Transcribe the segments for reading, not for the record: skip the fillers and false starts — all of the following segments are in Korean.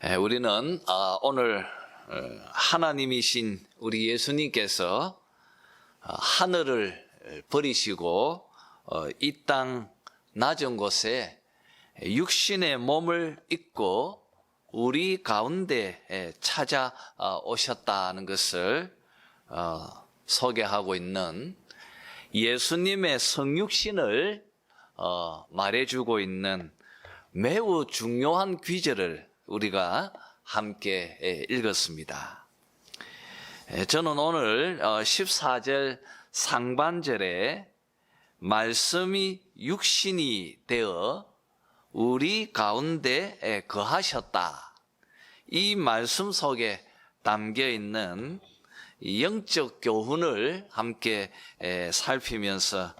우리는 오늘 하나님이신 우리 예수님께서 하늘을 버리시고 이 땅 낮은 곳에 육신의 몸을 입고 우리 가운데 찾아오셨다는 것을 소개하고 있는 예수님의 성육신을 말해주고 있는 매우 중요한 귀절을 우리가 함께 읽었습니다. 저는 오늘 14절 상반절에 말씀이 육신이 되어 우리 가운데 거하셨다. 이 말씀 속에 담겨 있는 영적 교훈을 함께 살피면서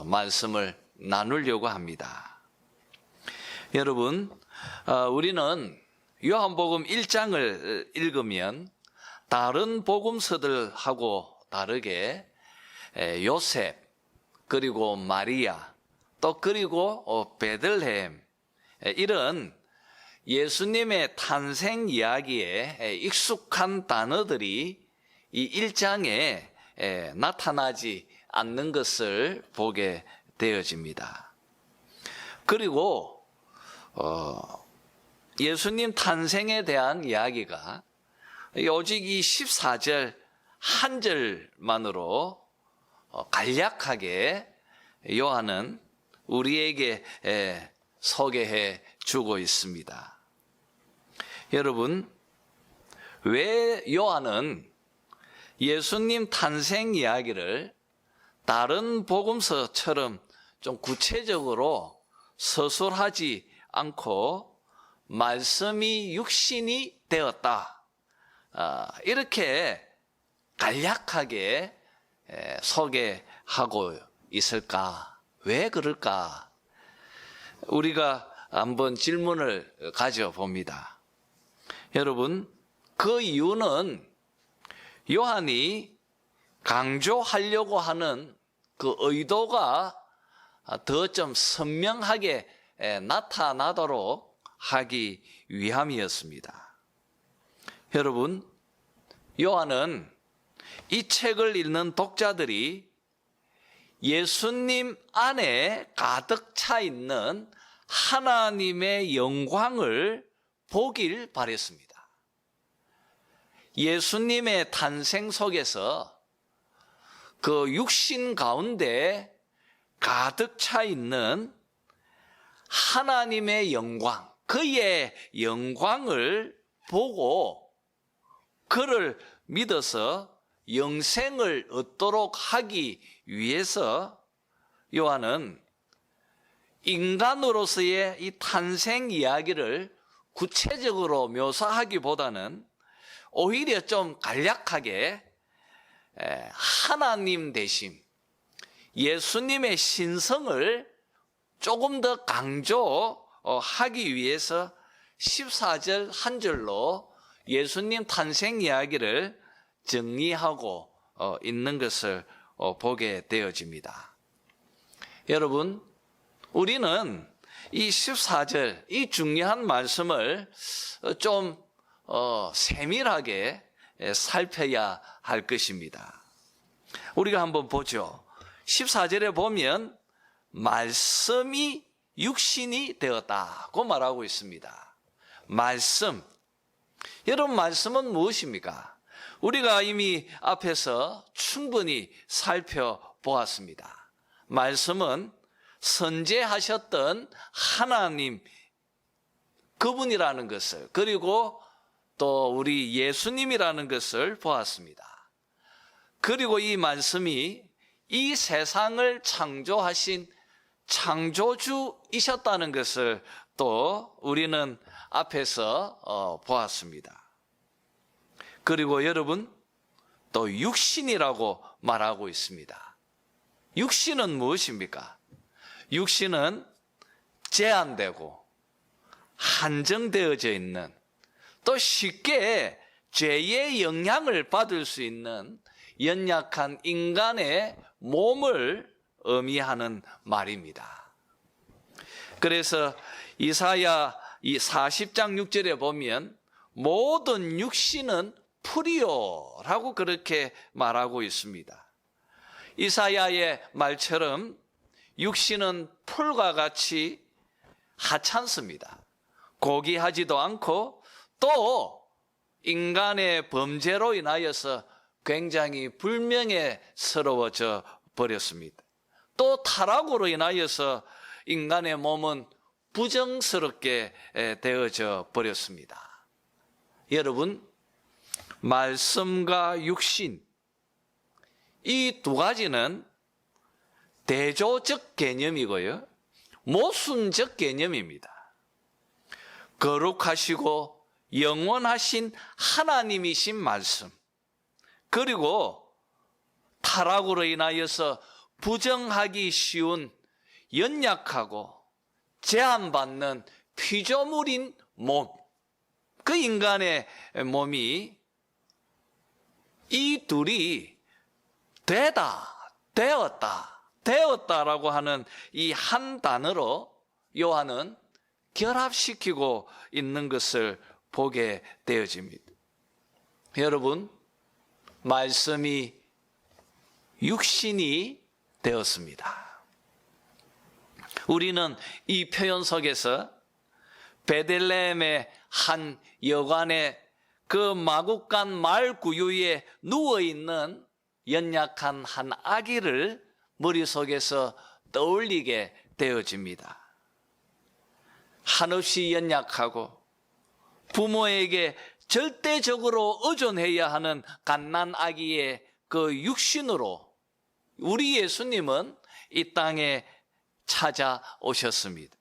말씀을 나누려고 합니다. 여러분, 우리는 요한복음 1장을 읽으면 다른 복음서들하고 다르게 요셉, 그리고 마리아, 또 그리고 베들레헴, 이런 예수님의 탄생 이야기에 익숙한 단어들이 이 1장에 나타나지 않는 것을 보게 되어집니다. 그리고 예수님 탄생에 대한 이야기가 오직 이 14절 한 절만으로 간략하게 요한은 우리에게 소개해 주고 있습니다. 여러분, 왜 요한은 예수님 탄생 이야기를 다른 복음서처럼 좀 구체적으로 서술하지 않고 말씀이 육신이 되었다, 이렇게 간략하게 소개하고 있을까? 왜 그럴까? 우리가 한번 질문을 가져봅니다. 여러분, 그 이유는 요한이 강조하려고 하는 그 의도가 더 좀 선명하게 나타나도록 하기 위함이었습니다. 여러분, 요한은 이 책을 읽는 독자들이 예수님 안에 가득 차 있는 하나님의 영광을 보길 바랬습니다. 예수님의 탄생 속에서 그 육신 가운데 가득 차 있는 하나님의 영광, 그의 영광을 보고 그를 믿어서 영생을 얻도록 하기 위해서 요한은 인간으로서의 이 탄생 이야기를 구체적으로 묘사하기보다는 오히려 좀 간략하게 하나님 대심, 예수님의 신성을 조금 더 강조하기 위해서 14절 한 절로 예수님 탄생 이야기를 정리하고 있는 것을 보게 되어집니다. 여러분, 우리는 이 14절, 이 중요한 말씀을 좀 세밀하게 살펴야 할 것입니다. 우리가 한번 보죠. 14절에 보면 말씀이 육신이 되었다고 말하고 있습니다. 말씀. 여러분, 말씀은 무엇입니까? 우리가 이미 앞에서 충분히 살펴보았습니다. 말씀은 선재하셨던 하나님, 그분이라는 것을, 그리고 또 우리 예수님이라는 것을 보았습니다. 그리고 이 말씀이 이 세상을 창조하신 창조주이셨다는 것을 또 우리는 앞에서 보았습니다. 그리고 여러분, 또 육신이라고 말하고 있습니다. 육신은 무엇입니까? 육신은 제한되고 한정되어져 있는, 또 쉽게 죄의 영향을 받을 수 있는 연약한 인간의 몸을 의미하는 말입니다. 그래서 이사야 이 40장 6절에 보면 모든 육신은 풀이요라고 그렇게 말하고 있습니다. 이사야의 말처럼 육신은 풀과 같이 하찮습니다. 고귀하지도 않고 또 인간의 범죄로 인하여서 굉장히 불명예스러워져 버렸습니다. 또 타락으로 인하여서 인간의 몸은 부정스럽게 되어져 버렸습니다. 여러분, 말씀과 육신, 이 두 가지는 대조적 개념이고요, 모순적 개념입니다. 거룩하시고 영원하신 하나님이신 말씀, 그리고 타락으로 인하여서 부정하기 쉬운 연약하고 제한받는 피조물인 몸, 그 인간의 몸이 이 둘이 되었다라고 하는 이 한 단어로 요한은 결합시키고 있는 것을 보게 되어집니다. 여러분, 말씀이 육신이 되었습니다. 우리는 이 표현 속에서 베들레헴의 한 여관의 그 마구간 말 구유에 누워있는 연약한 한 아기를 머릿속에서 떠올리게 되어집니다. 한없이 연약하고 부모에게 절대적으로 의존해야 하는 갓난 아기의 그 육신으로 우리 예수님은 이 땅에 찾아오셨습니다.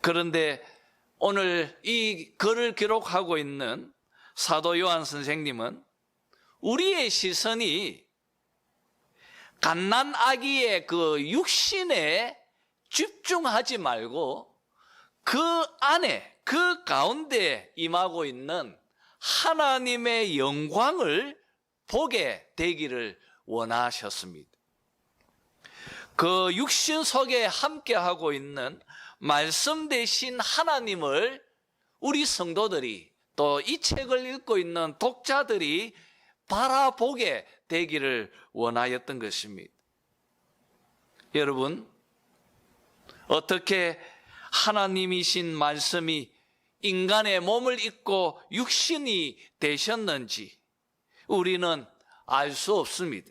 그런데 오늘 이 글을 기록하고 있는 사도 요한 선생님은 우리의 시선이 갓난 아기의 그 육신에 집중하지 말고 그 안에, 그 가운데 임하고 있는 하나님의 영광을 보게 되기를 원하셨습니다. 그 육신 속에 함께하고 있는 말씀 대신 하나님을 우리 성도들이, 또 이 책을 읽고 있는 독자들이 바라보게 되기를 원하였던 것입니다. 여러분, 어떻게 하나님이신 말씀이 인간의 몸을 입고 육신이 되셨는지 우리는 알 수 없습니다.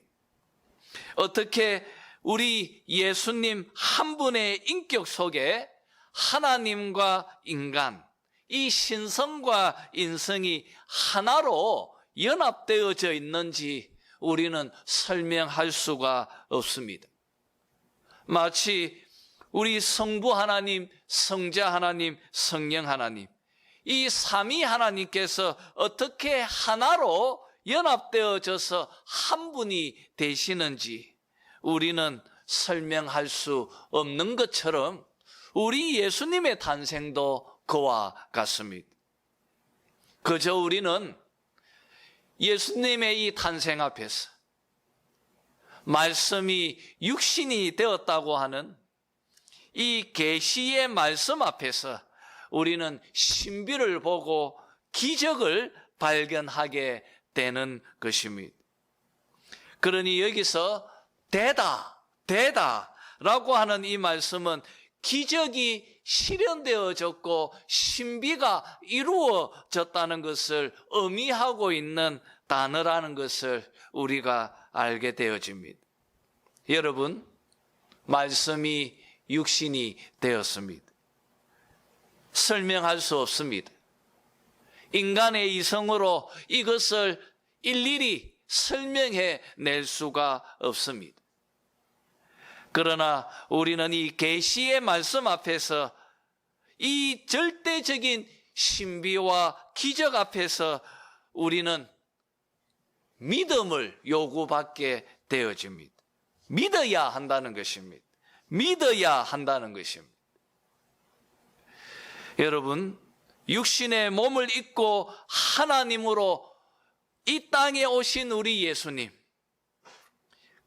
어떻게 우리 예수님 한 분의 인격 속에 하나님과 인간, 이 신성과 인성이 하나로 연합되어져 있는지 우리는 설명할 수가 없습니다. 마치 우리 성부 하나님, 성자 하나님, 성령 하나님, 이 삼위 하나님께서 어떻게 하나로 연합되어져서 한 분이 되시는지 우리는 설명할 수 없는 것처럼 우리 예수님의 탄생도 그와 같습니다. 그저 우리는 예수님의 이 탄생 앞에서 말씀이 육신이 되었다고 하는 이 계시의 말씀 앞에서 우리는 신비를 보고 기적을 발견하게 되는 것입니다. 그러니 여기서 되다라고 하는 이 말씀은 기적이 실현되어졌고 신비가 이루어졌다는 것을 의미하고 있는 단어라는 것을 우리가 알게 되어집니다. 여러분, 말씀이 육신이 되었습니다. 설명할 수 없습니다. 인간의 이성으로 이것을 일일이 설명해 낼 수가 없습니다. 그러나 우리는 이 계시의 말씀 앞에서 이 절대적인 신비와 기적 앞에서 우리는 믿음을 요구받게 되어집니다. 믿어야 한다는 것입니다. 믿어야 한다는 것입니다. 여러분, 육신의 몸을 입고 하나님으로 이 땅에 오신 우리 예수님,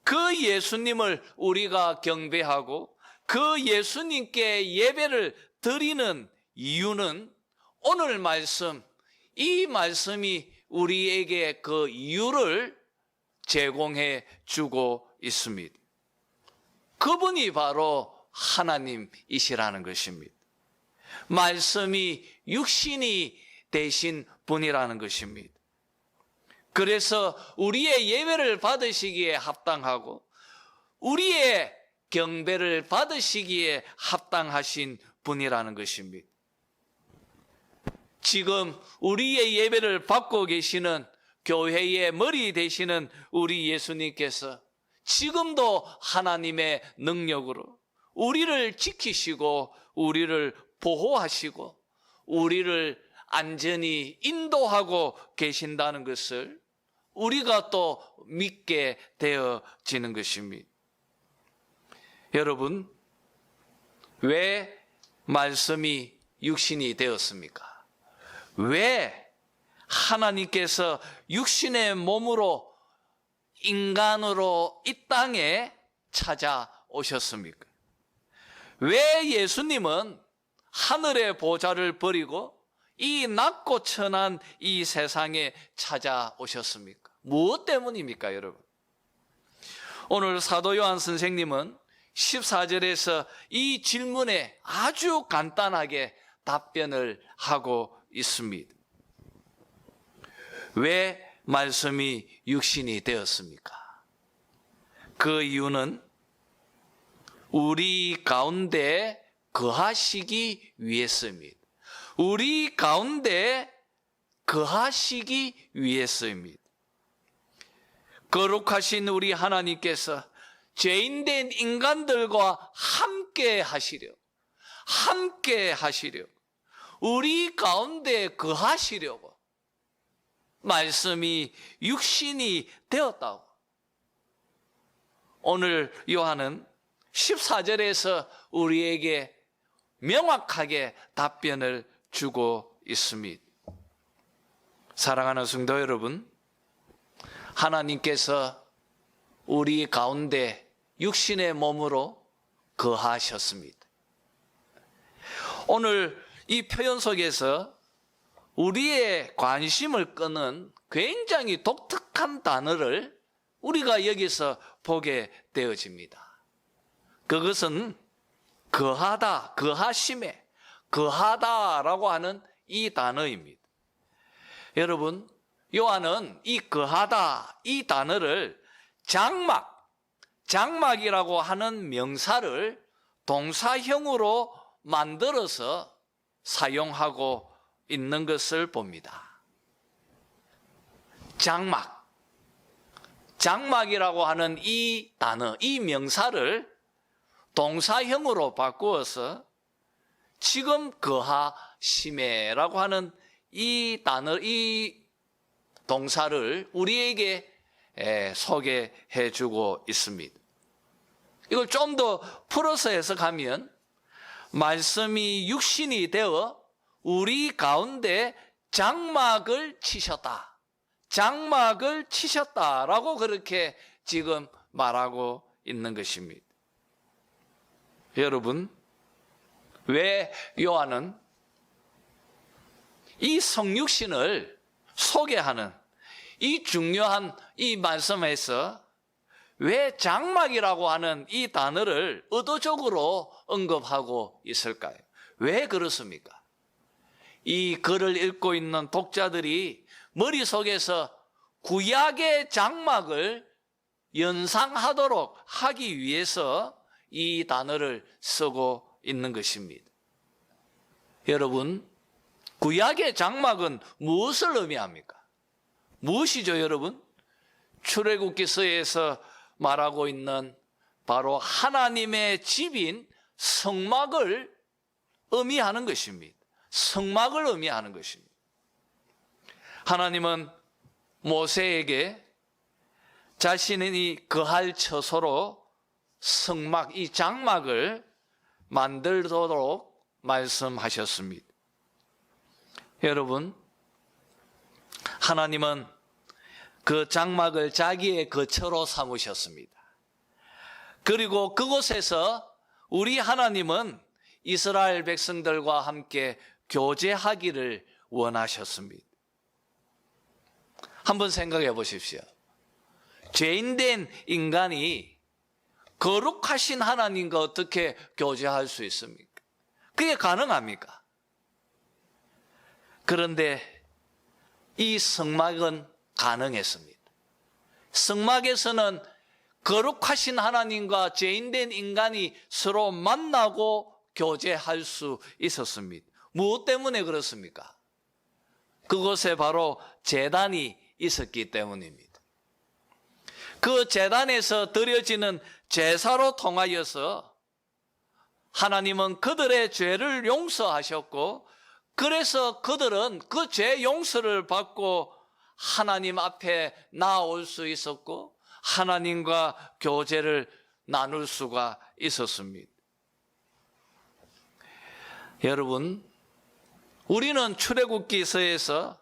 그 예수님을 우리가 경배하고 그 예수님께 예배를 드리는 이유는 오늘 말씀, 이 말씀이 우리에게 그 이유를 제공해 주고 있습니다. 그분이 바로 하나님이시라는 것입니다. 말씀이 육신이 되신 분이라는 것입니다. 그래서 우리의 예배를 받으시기에 합당하고 우리의 경배를 받으시기에 합당하신 분이라는 것입니다. 지금 우리의 예배를 받고 계시는 교회의 머리 되시는 우리 예수님께서 지금도 하나님의 능력으로 우리를 지키시고 우리를 보호하시고 우리를 안전히 인도하고 계신다는 것을 우리가 또 믿게 되어지는 것입니다. 여러분, 왜 말씀이 육신이 되었습니까? 왜 하나님께서 육신의 몸으로 인간으로 이 땅에 찾아오셨습니까? 왜 예수님은 하늘의 보좌를 버리고 이 낮고 천한 이 세상에 찾아오셨습니까? 무엇 때문입니까, 여러분? 오늘 사도 요한 선생님은 14절에서 이 질문에 아주 간단하게 답변을 하고 있습니다. 왜 말씀이 육신이 되었습니까? 그 이유는 우리 가운데 거하시기 위해서입니다. 우리 가운데 거하시기 위해서입니다. 거룩하신 우리 하나님께서 죄인된 인간들과 함께 하시려, 우리 가운데 거하시려고 말씀이 육신이 되었다고. 오늘 요한은 14절에서 우리에게 명확하게 답변을 주고 있습니다. 사랑하는 성도 여러분, 하나님께서 우리 가운데 육신의 몸으로 거하셨습니다. 오늘 이 표현 속에서 우리의 관심을 끄는 굉장히 독특한 단어를 우리가 여기서 보게 되어집니다. 그것은 거하다, 거하심에, 거하다라고 하는 이 단어입니다. 여러분, 요한은 이 거하다, 이 단어를 장막이라고 하는 명사를 동사형으로 만들어서 사용하고 있는 것을 봅니다. 장막이라고 하는 이 단어, 이 명사를 동사형으로 바꾸어서 지금 거하심에라고 하는 이 단어, 이 동사를 우리에게 소개해 주고 있습니다. 이걸 좀 더 풀어서 해석하면 말씀이 육신이 되어 우리 가운데 장막을 치셨다라고 그렇게 지금 말하고 있는 것입니다. 여러분, 왜 요한은 이 성육신을 소개하는 이 중요한 이 말씀에서 왜 장막이라고 하는 이 단어를 의도적으로 언급하고 있을까요? 왜 그렇습니까? 이 글을 읽고 있는 독자들이 머릿속에서 구약의 장막을 연상하도록 하기 위해서 이 단어를 쓰고 있는 것입니다. 여러분, 구약의 장막은 무엇을 의미합니까? 무엇이죠, 여러분? 출애굽기서에서 말하고 있는 바로 하나님의 집인 성막을 의미하는 것입니다. 성막을 의미하는 것입니다. 하나님은 모세에게 자신이 거할 처소로 성막, 이 장막을 만들도록 말씀하셨습니다. 여러분, 하나님은 그 장막을 자기의 거처로 삼으셨습니다. 그리고 그곳에서 우리 하나님은 이스라엘 백성들과 함께 교제하기를 원하셨습니다. 한번 생각해 보십시오. 죄인된 인간이 거룩하신 하나님과 어떻게 교제할 수 있습니까? 그게 가능합니까? 그런데 이 성막은 가능했습니다. 성막에서는 거룩하신 하나님과 죄인된 인간이 서로 만나고 교제할 수 있었습니다. 무엇 때문에 그렇습니까? 그곳에 바로 제단이 있었기 때문입니다. 그 제단에서 드려지는 제사로 통하여서 하나님은 그들의 죄를 용서하셨고, 그래서 그들은 그 죄 용서를 받고 하나님 앞에 나아올 수 있었고 하나님과 교제를 나눌 수가 있었습니다. 여러분, 우리는 출애굽기서에서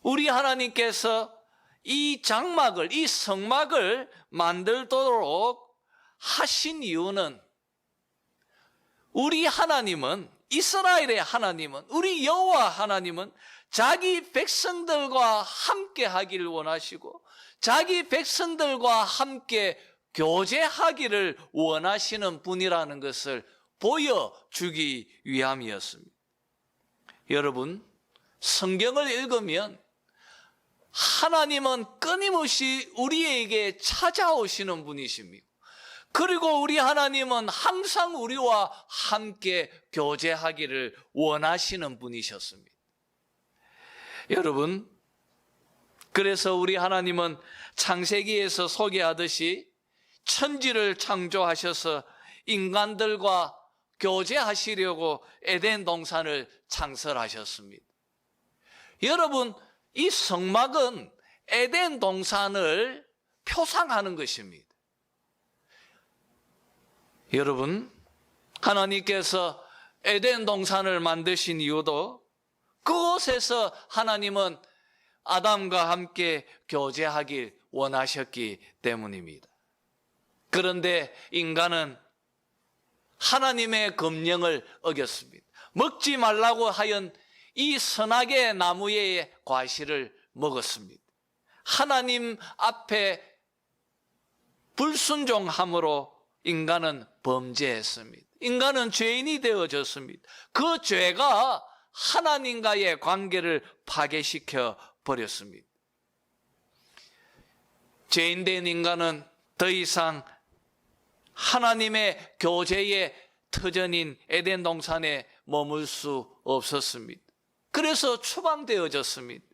우리 하나님께서 이 장막을, 이 성막을 만들도록 하신 이유는, 우리 하나님은, 이스라엘의 하나님은, 우리 여호와 하나님은 자기 백성들과 함께 하기를 원하시고 자기 백성들과 함께 교제하기를 원하시는 분이라는 것을 보여주기 위함이었습니다. 여러분, 성경을 읽으면 하나님은 끊임없이 우리에게 찾아오시는 분이십니다. 그리고 우리 하나님은 항상 우리와 함께 교제하기를 원하시는 분이셨습니다. 여러분, 그래서 우리 하나님은 창세기에서 소개하듯이 천지를 창조하셔서 인간들과 교제하시려고 에덴 동산을 창설하셨습니다. 여러분, 이 성막은 에덴 동산을 표상하는 것입니다. 여러분, 하나님께서 에덴 동산을 만드신 이유도 그곳에서 하나님은 아담과 함께 교제하길 원하셨기 때문입니다. 그런데 인간은 하나님의 검령을 어겼습니다. 먹지 말라고 하연 이 선악의 나무의 과실을 먹었습니다. 하나님 앞에 불순종함으로 인간은 범죄했습니다. 인간은 죄인이 되어졌습니다. 그 죄가 하나님과의 관계를 파괴시켜 버렸습니다. 죄인된 인간은 더 이상 하나님의 교제의 터전인 에덴 동산에 머물 수 없었습니다. 그래서 추방되어졌습니다.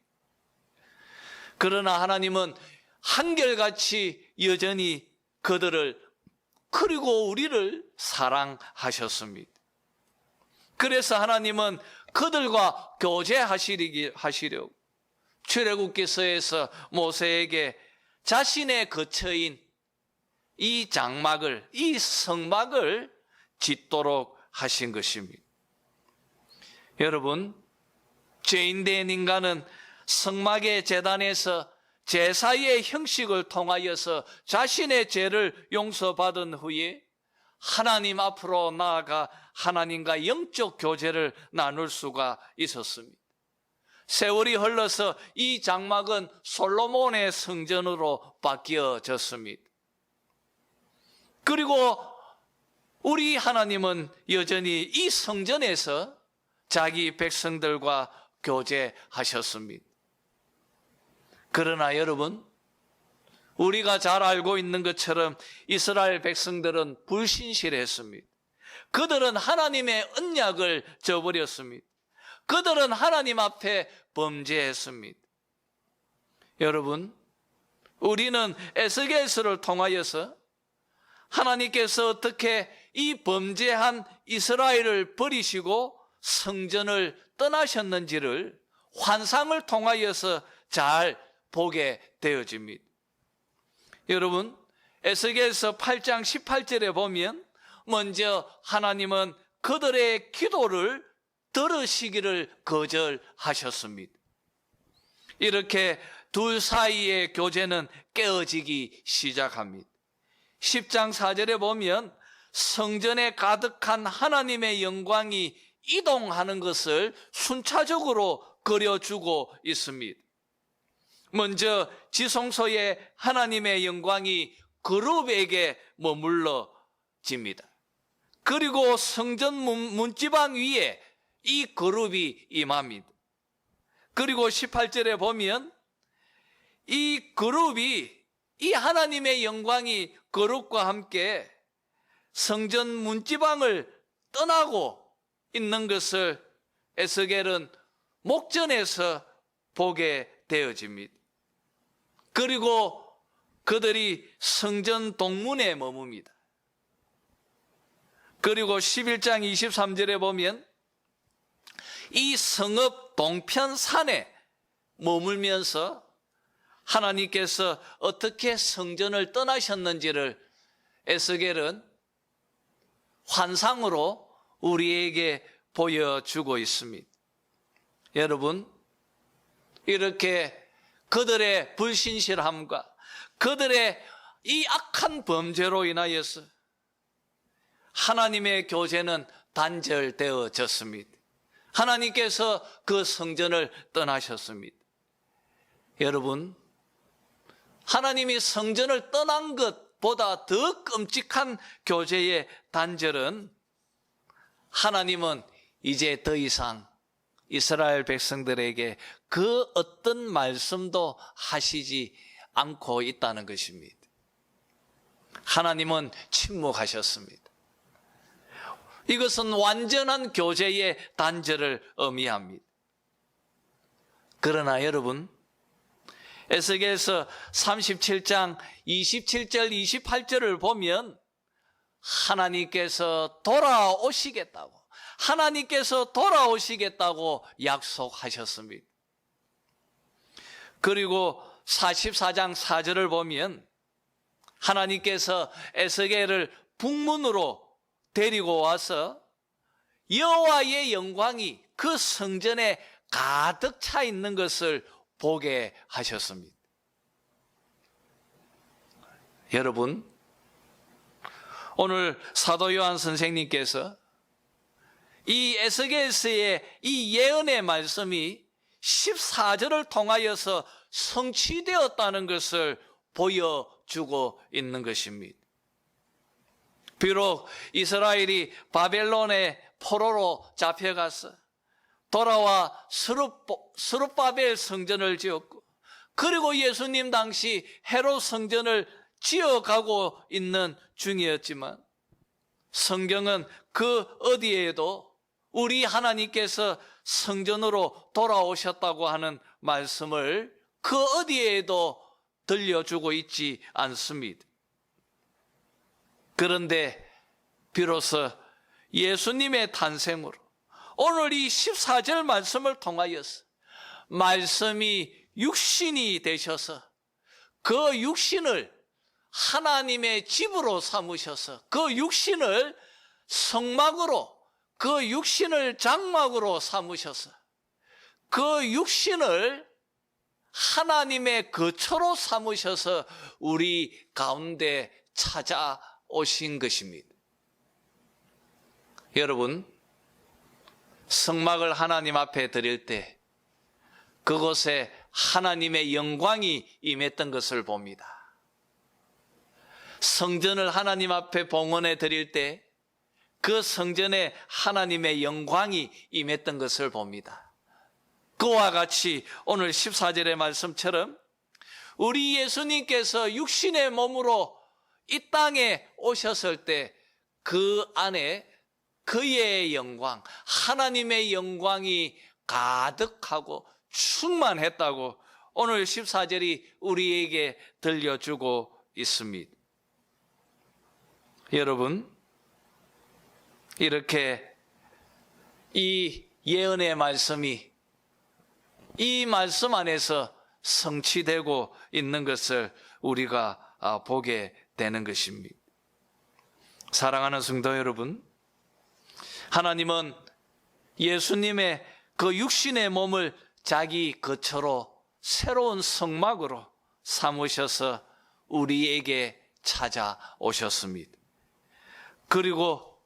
그러나 하나님은 한결같이 여전히 그들을, 그리고 우리를 사랑하셨습니다. 그래서 하나님은 그들과 교제하시려고 출애굽기서에서 모세에게 자신의 거처인 이 장막을, 이 성막을 짓도록 하신 것입니다. 여러분, 죄인된 인간은 성막의 제단에서 제사의 형식을 통하여서 자신의 죄를 용서받은 후에 하나님 앞으로 나아가 하나님과 영적 교제를 나눌 수가 있었습니다. 세월이 흘러서 이 장막은 솔로몬의 성전으로 바뀌어졌습니다. 그리고 우리 하나님은 여전히 이 성전에서 자기 백성들과 교제하셨습니다. 그러나 여러분, 우리가 잘 알고 있는 것처럼 이스라엘 백성들은 불신실했습니다. 그들은 하나님의 언약을 저버렸습니다. 그들은 하나님 앞에 범죄했습니다. 여러분, 우리는 에스겔서를 통하여서 하나님께서 어떻게 이 범죄한 이스라엘을 버리시고 성전을 떠나셨는지를 환상을 통하여서 잘 보게 되어집니다. 여러분, 에스겔서 8장 18절에 보면 먼저 하나님은 그들의 기도를 들으시기를 거절하셨습니다. 이렇게 둘 사이의 교제는 깨어지기 시작합니다. 10장 4절에 보면 성전에 가득한 하나님의 영광이 이동하는 것을 순차적으로 그려주고 있습니다. 먼저 지성소에 하나님의 영광이 그룹에게 머물러집니다. 그리고 성전 문지방 위에 이 그룹이 임합니다. 그리고 18절에 보면 이 그룹이, 이 하나님의 영광이 그룹과 함께 성전 문지방을 떠나고 있는 것을 에스겔은 목전에서 보게 되어집니다. 그리고 그들이 성전 동문에 머뭅니다. 그리고 11장 23절에 보면 이 성읍 동편산에 머물면서 하나님께서 어떻게 성전을 떠나셨는지를 에스겔은 환상으로 우리에게 보여주고 있습니다. 여러분, 이렇게 그들의 불신실함과 그들의 이 악한 범죄로 인하여서 하나님의 교제는 단절되어졌습니다. 하나님께서 그 성전을 떠나셨습니다. 여러분, 하나님이 성전을 떠난 것보다 더 끔찍한 교제의 단절은 하나님은 이제 더 이상 이스라엘 백성들에게 그 어떤 말씀도 하시지 않고 있다는 것입니다. 하나님은 침묵하셨습니다. 이것은 완전한 교제의 단절을 의미합니다. 그러나 여러분, 에스겔서 37장 27절 28절을 보면 하나님께서 돌아오시겠다고 약속하셨습니다. 그리고 44장 4절을 보면 하나님께서 에스겔을 북문으로 데리고 와서 여호와의 영광이 그 성전에 가득 차 있는 것을 보게 하셨습니다. 여러분, 오늘 사도 요한 선생님께서 이 에스겔서의 이 예언의 말씀이 14절을 통하여서 성취되었다는 것을 보여주고 있는 것입니다. 비록 이스라엘이 바벨론의 포로로 잡혀가서 돌아와 스룹바벨 성전을 지었고, 그리고 예수님 당시 헤롯 성전을 지어가고 있는 중이었지만, 성경은 그 어디에도 우리 하나님께서 성전으로 돌아오셨다고 하는 말씀을 그 어디에도 들려주고 있지 않습니다. 그런데 비로소 예수님의 탄생으로 오늘 이 14절 말씀을 통하여서 말씀이 육신이 되셔서 그 육신을 하나님의 집으로 삼으셔서 그 육신을 성막으로, 그 육신을 장막으로 삼으셔서 그 육신을 하나님의 거처로 삼으셔서 우리 가운데 찾아오신 것입니다. 여러분, 성막을 하나님 앞에 드릴 때 그곳에 하나님의 영광이 임했던 것을 봅니다. 성전을 하나님 앞에 봉헌해 드릴 때 그 성전에 하나님의 영광이 임했던 것을 봅니다. 그와 같이 오늘 14절의 말씀처럼 우리 예수님께서 육신의 몸으로 이 땅에 오셨을 때 그 안에 그의 영광, 하나님의 영광이 가득하고 충만했다고 오늘 14절이 우리에게 들려주고 있습니다. 여러분, 이렇게 이 예언의 말씀이 이 말씀 안에서 성취되고 있는 것을 우리가 보게 되는 것입니다. 사랑하는 성도 여러분, 하나님은 예수님의 그 육신의 몸을 자기 거처로 새로운 성막으로 삼으셔서 우리에게 찾아오셨습니다. 그리고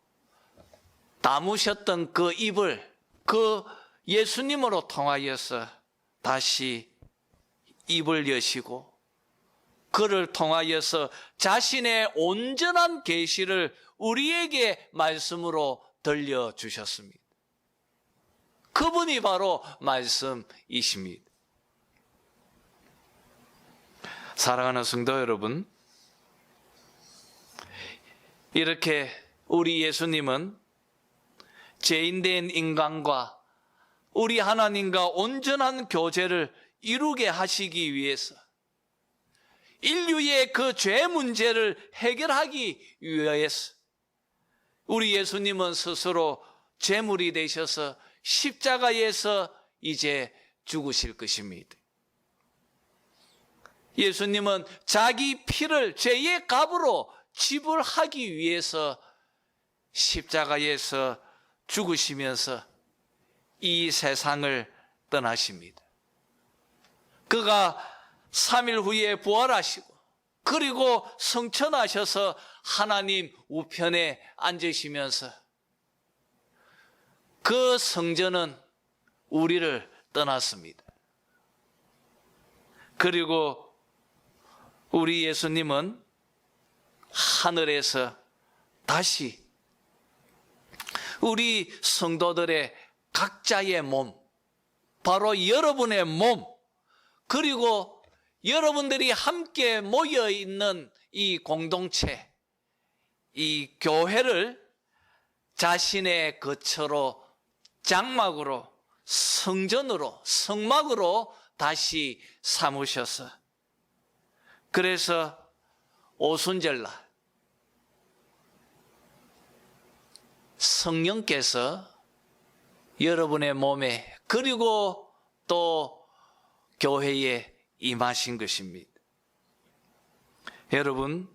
다무셨던 그 입을 그 예수님으로 통하여서 다시 입을 여시고 그를 통하여서 자신의 온전한 계시를 우리에게 말씀으로 들려주셨습니다. 그분이 바로 말씀이십니다. 사랑하는 성도 여러분, 이렇게 우리 예수님은 죄인된 인간과 우리 하나님과 온전한 교제를 이루게 하시기 위해서 인류의 그 죄 문제를 해결하기 위해서 우리 예수님은 스스로 제물이 되셔서 십자가에서 이제 죽으실 것입니다. 예수님은 자기 피를 죄의 값으로 지불하기 위해서 십자가에서 죽으시면서 이 세상을 떠나십니다. 그가 3일 후에 부활하시고 그리고 성천하셔서 하나님 우편에 앉으시면서 그 성전은 우리를 떠났습니다. 그리고 우리 예수님은 하늘에서 다시 우리 성도들의 각자의 몸, 바로 여러분의 몸, 그리고 여러분들이 함께 모여 있는 이 공동체, 이 교회를 자신의 거처로, 장막으로, 성전으로, 성막으로 다시 삼으셔서, 그래서 오순절날 성령께서 여러분의 몸에 그리고 또 교회에 임하신 것입니다. 여러분,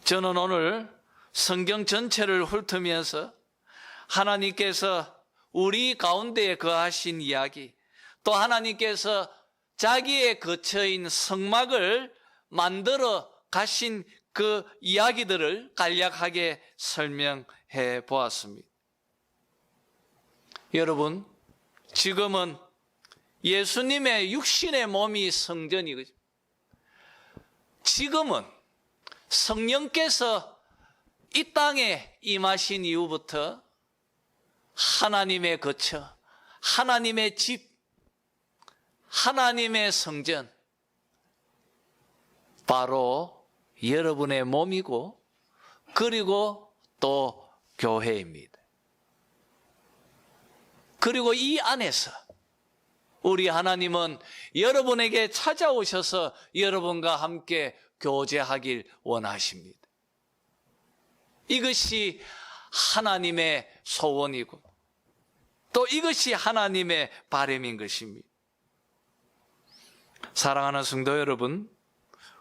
저는 오늘 성경 전체를 훑으면서 하나님께서 우리 가운데에 거하신 이야기, 또 하나님께서 자기의 거처인 성막을 만들어 가신 그 이야기들을 간략하게 설명해 보았습니다. 여러분, 지금은 예수님의 육신의 몸이 성전이거든요. 지금은 성령께서 이 땅에 임하신 이후부터 하나님의 거처, 하나님의 집, 하나님의 성전, 바로 여러분의 몸이고 그리고 또 교회입니다. 그리고 이 안에서 우리 하나님은 여러분에게 찾아오셔서 여러분과 함께 교제하길 원하십니다. 이것이 하나님의 소원이고 또 이것이 하나님의 바람인 것입니다. 사랑하는 성도 여러분,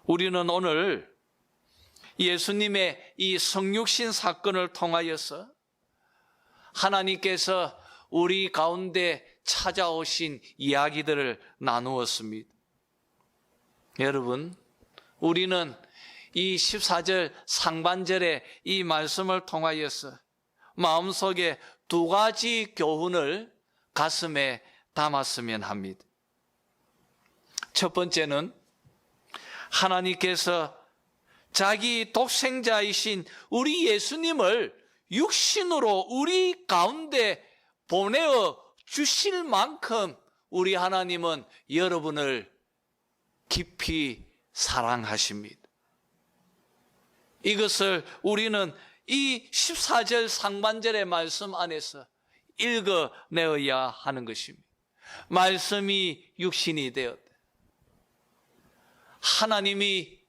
우리는 오늘 예수님의 이 성육신 사건을 통하여서 하나님께서 우리 가운데 찾아오신 이야기들을 나누었습니다. 여러분, 우리는 이 14절 상반절의 이 말씀을 통하여서 마음속에 두 가지 교훈을 가슴에 담았으면 합니다. 첫 번째는 하나님께서 자기 독생자이신 우리 예수님을 육신으로 우리 가운데 보내어 주실 만큼 우리 하나님은 여러분을 깊이 사랑하십니다. 이것을 우리는 이 14절 상반절의 말씀 안에서 읽어내어야 하는 것입니다. 말씀이 육신이 되었다. 하나님이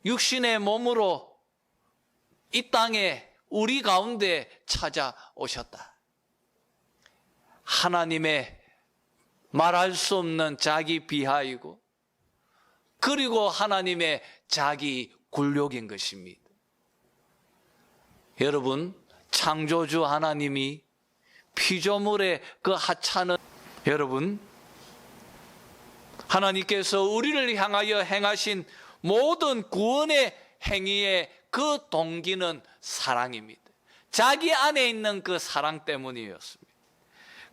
육신의 몸으로 이 땅에 우리 가운데 찾아오셨다. 하나님의 말할 수 없는 자기 비하이고 그리고 하나님의 자기 굴욕인 것입니다. 여러분, 창조주 하나님이 피조물의 그 하찮은, 여러분, 하나님께서 우리를 향하여 행하신 모든 구원의 행위의 그 동기는 사랑입니다. 자기 안에 있는 그 사랑 때문이었습니다.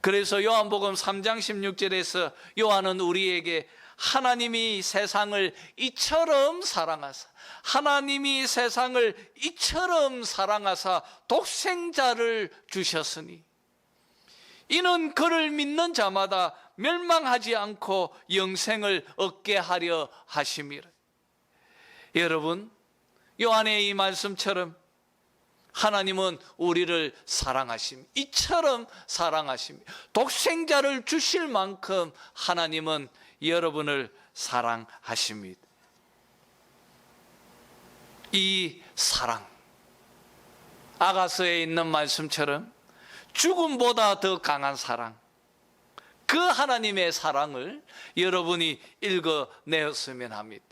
그래서 요한복음 3장 16절에서 요한은 우리에게 하나님이 세상을 이처럼 사랑하사, 하나님이 세상을 이처럼 사랑하사 독생자를 주셨으니 이는 그를 믿는 자마다 멸망하지 않고 영생을 얻게 하려 하심이라. 여러분, 요한의 이 말씀처럼 하나님은 우리를 사랑하십니다. 이처럼 사랑하십니다. 독생자를 주실 만큼 하나님은 여러분을 사랑하십니다. 이 사랑, 아가서에 있는 말씀처럼 죽음보다 더 강한 사랑, 그 하나님의 사랑을 여러분이 읽어내었으면 합니다.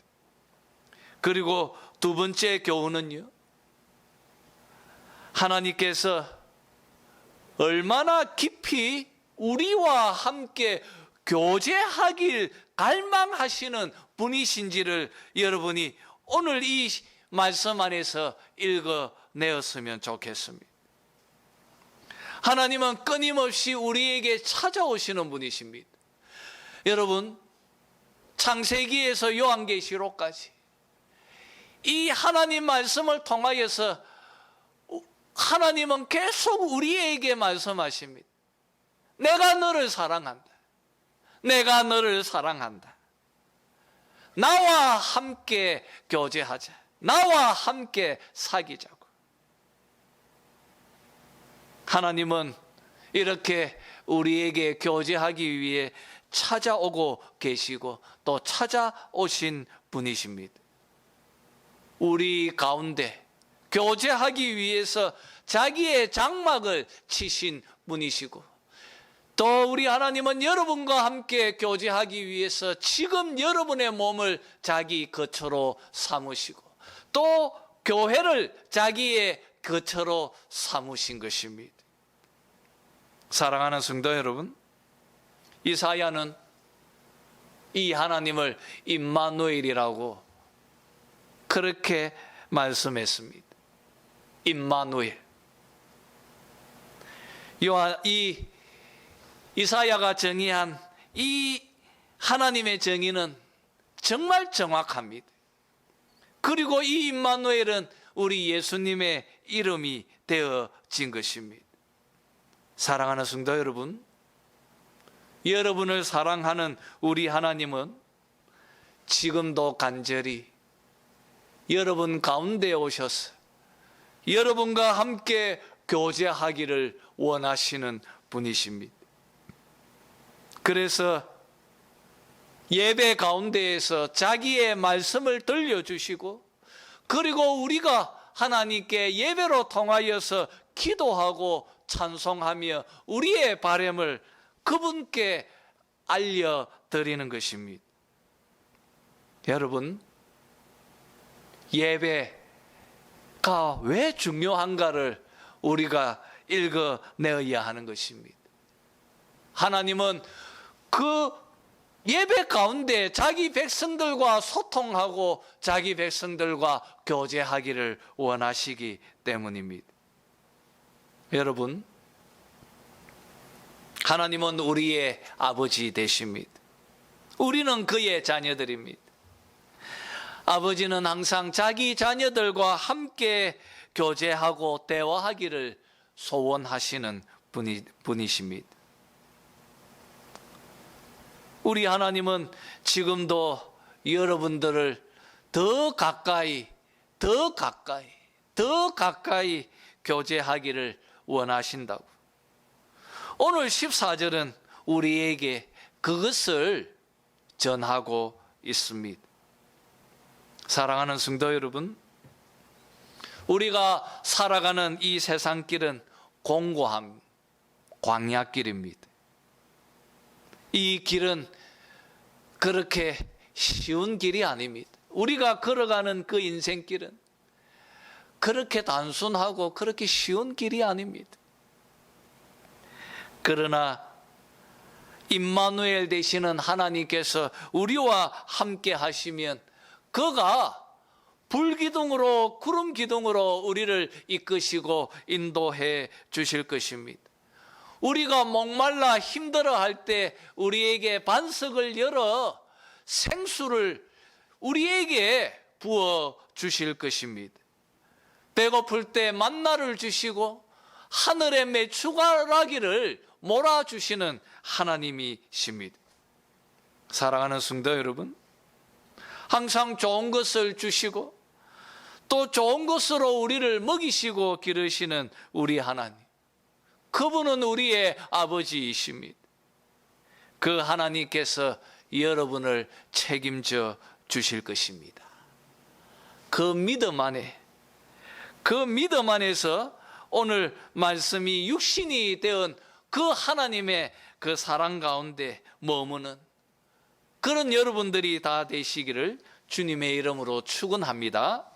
그리고 두 번째 교훈은요, 하나님께서 얼마나 깊이 우리와 함께 교제하길 갈망하시는 분이신지를 여러분이 오늘 이 말씀 안에서 읽어내었으면 좋겠습니다. 하나님은 끊임없이 우리에게 찾아오시는 분이십니다. 여러분, 창세기에서 요한계시록까지 이 하나님 말씀을 통하여서 하나님은 계속 우리에게 말씀하십니다. 내가 너를 사랑한다. 내가 너를 사랑한다. 나와 함께 교제하자. 나와 함께 사귀자고. 하나님은 이렇게 우리에게 교제하기 위해 찾아오고 계시고 또 찾아오신 분이십니다. 우리 가운데 교제하기 위해서 자기의 장막을 치신 분이시고, 또 우리 하나님은 여러분과 함께 교제하기 위해서 지금 여러분의 몸을 자기 거처로 삼으시고 또 교회를 자기의 거처로 삼으신 것입니다. 사랑하는 성도 여러분, 이사야는 이 하나님을 임마누엘이라고 그렇게 말씀했습니다. 임마누엘. 이 이사야가 정의한 이 하나님의 정의는 정말 정확합니다. 그리고 이 임마누엘은 우리 예수님의 이름이 되어진 것입니다. 사랑하는 성도 여러분, 여러분을 사랑하는 우리 하나님은 지금도 간절히 여러분 가운데 오셔서 여러분과 함께 교제하기를 원하시는 분이십니다. 그래서 예배 가운데에서 자기의 말씀을 들려주시고, 그리고 우리가 하나님께 예배로 통하여서 기도하고 찬송하며 우리의 바람을 그분께 알려드리는 것입니다. 여러분, 예배가 왜 중요한가를 우리가 읽어내어야 하는 것입니다. 하나님은 그 예배 가운데 자기 백성들과 소통하고 자기 백성들과 교제하기를 원하시기 때문입니다. 여러분, 하나님은 우리의 아버지 되십니다. 우리는 그의 자녀들입니다. 아버지는 항상 자기 자녀들과 함께 교제하고 대화하기를 소원하시는 분이십니다. 우리 하나님은 지금도 여러분들을 더 가까이 교제하기를 원하신다고. 오늘 14절은 우리에게 그것을 전하고 있습니다. 사랑하는 성도 여러분, 우리가 살아가는 이 세상길은 공고함, 광야길입니다. 이 길은 그렇게 쉬운 길이 아닙니다. 우리가 걸어가는 그 인생길은 그렇게 단순하고 그렇게 쉬운 길이 아닙니다. 그러나 임마누엘 되시는 하나님께서 우리와 함께 하시면 그가 불기둥으로 구름 기둥으로 우리를 이끄시고 인도해 주실 것입니다. 우리가 목말라 힘들어할 때 우리에게 반석을 열어 생수를 우리에게 부어 주실 것입니다. 배고플 때 만나를 주시고 하늘의 메추라기를 몰아주시는 하나님이십니다. 사랑하는 성도 여러분, 항상 좋은 것을 주시고 또 좋은 것으로 우리를 먹이시고 기르시는 우리 하나님, 그분은 우리의 아버지이십니다. 그 하나님께서 여러분을 책임져 주실 것입니다. 그 믿음 안에서 오늘 말씀이 육신이 되은 그 하나님의 그 사랑 가운데 머무는 그런 여러분들이 다 되시기를 주님의 이름으로 축원합니다.